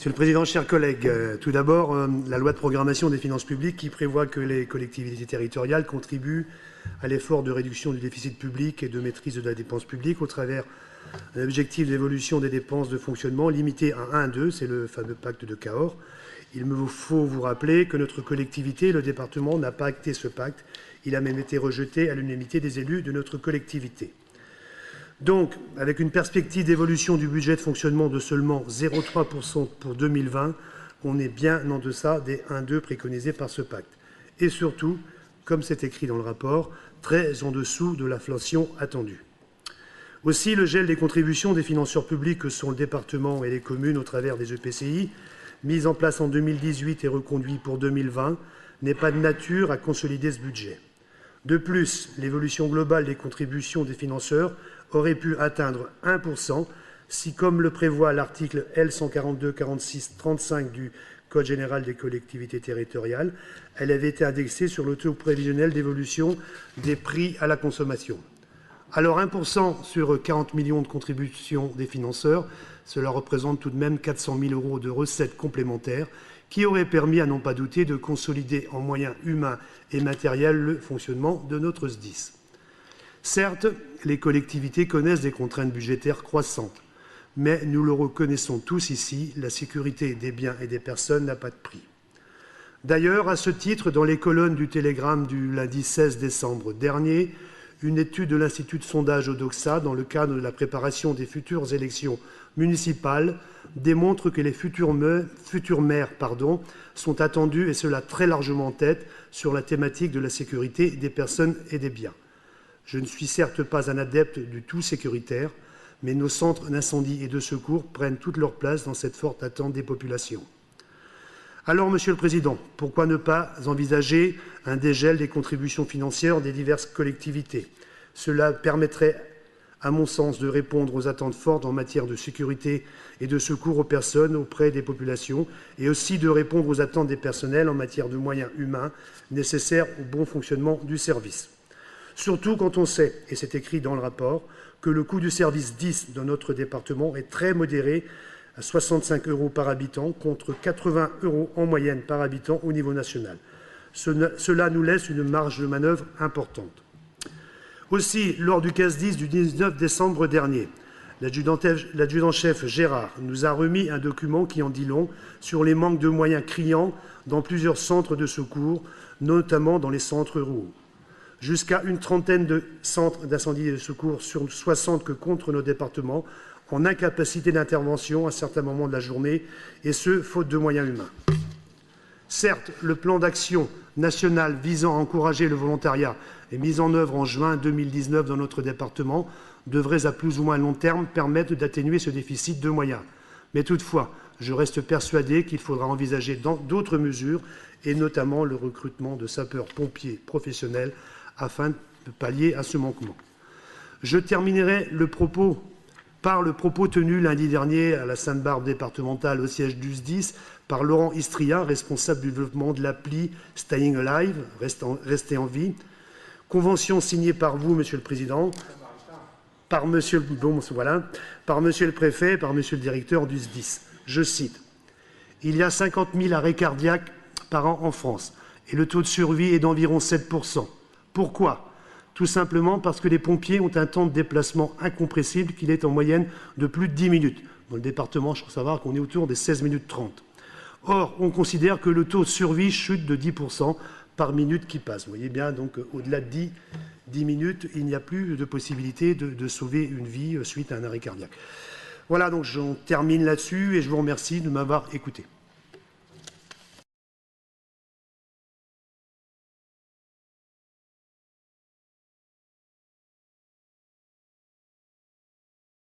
Monsieur le Président, chers collègues, tout d'abord, la loi de programmation des finances publiques qui prévoit que les collectivités territoriales contribuent à l'effort de réduction du déficit public et de maîtrise de la dépense publique au travers d'un objectif d'évolution des dépenses de fonctionnement limité à 1,2, c'est le fameux pacte de Cahors. Il me faut vous rappeler que notre collectivité, le département, n'a pas acté ce pacte. Il a même été rejeté à l'unanimité des élus de notre collectivité. Donc, avec une perspective d'évolution du budget de fonctionnement de seulement 0,3% pour 2020, on est bien en deçà des 1,2 préconisés par ce pacte. Et surtout, comme c'est écrit dans le rapport, très en dessous de l'inflation attendue. Aussi, le gel des contributions des financeurs publics que sont le département et les communes au travers des EPCI, mis en place en 2018 et reconduit pour 2020, n'est pas de nature à consolider ce budget. De plus, l'évolution globale des contributions des financeurs aurait pu atteindre 1% si, comme le prévoit l'article L142-46-35 du Code général des collectivités territoriales, elle avait été indexée sur le taux prévisionnel d'évolution des prix à la consommation. Alors 1% sur 40 millions de contributions des financeurs, cela représente tout de même 400 000 € de recettes complémentaires qui auraient permis, à n'en pas douter, de consolider en moyens humains et matériels le fonctionnement de notre SDIS. Certes, les collectivités connaissent des contraintes budgétaires croissantes, mais nous le reconnaissons tous ici, la sécurité des biens et des personnes n'a pas de prix. D'ailleurs, à ce titre, dans les colonnes du télégramme du lundi 16 décembre dernier, une étude de l'Institut de sondage Odoxa, dans le cadre de la préparation des futures élections municipales, démontre que les futures maires sont attendus, et cela très largement en tête, sur la thématique de la sécurité des personnes et des biens. Je ne suis certes pas un adepte du tout sécuritaire, mais nos centres d'incendie et de secours prennent toute leur place dans cette forte attente des populations. Alors, Monsieur le Président, pourquoi ne pas envisager un dégel des contributions financières des diverses collectivités? Cela permettrait, à mon sens, de répondre aux attentes fortes en matière de sécurité et de secours aux personnes auprès des populations et aussi de répondre aux attentes des personnels en matière de moyens humains nécessaires au bon fonctionnement du service. Surtout quand on sait, et c'est écrit dans le rapport, que le coût du service 10 dans notre département est très modéré, à 65 € par habitant, contre 80 € en moyenne par habitant au niveau national. Cela nous laisse une marge de manœuvre importante. Aussi, lors du CAS-10 du 19 décembre dernier, l'adjudant-chef Gérard nous a remis un document qui en dit long sur les manques de moyens criants dans plusieurs centres de secours, notamment dans les centres ruraux. Jusqu'à une trentaine de centres d'incendie et de secours sur 60 que comptent nos départements en incapacité d'intervention à certains moments de la journée, et ce, faute de moyens humains. Certes, le plan d'action national visant à encourager le volontariat et mis en œuvre en juin 2019 dans notre département devrait, à plus ou moins long terme, permettre d'atténuer ce déficit de moyens. Mais toutefois, je reste persuadé qu'il faudra envisager d'autres mesures, et notamment le recrutement de sapeurs-pompiers professionnels afin de pallier à ce manquement. Je terminerai par le propos tenu lundi dernier à la Sainte-Barbe départementale au siège du SDIS par Laurent Istria, responsable du développement de l'appli Staying Alive, rester en vie, convention signée par vous, Monsieur le Président, par Monsieur le Préfet, par Monsieur le Directeur du SDIS. Je cite, « Il y a 50 000 arrêts cardiaques par an en France et le taux de survie est d'environ 7%. Pourquoi ? Tout simplement parce que les pompiers ont un temps de déplacement incompressible qu'il est en moyenne de plus de 10 minutes. Dans le département, je crois savoir qu'on est autour des 16 minutes 30. Or, on considère que le taux de survie chute de 10% par minute qui passe. Vous voyez bien, donc au-delà de 10 minutes, il n'y a plus de possibilité de sauver une vie suite à un arrêt cardiaque. Voilà, donc j'en termine là-dessus et je vous remercie de m'avoir écouté.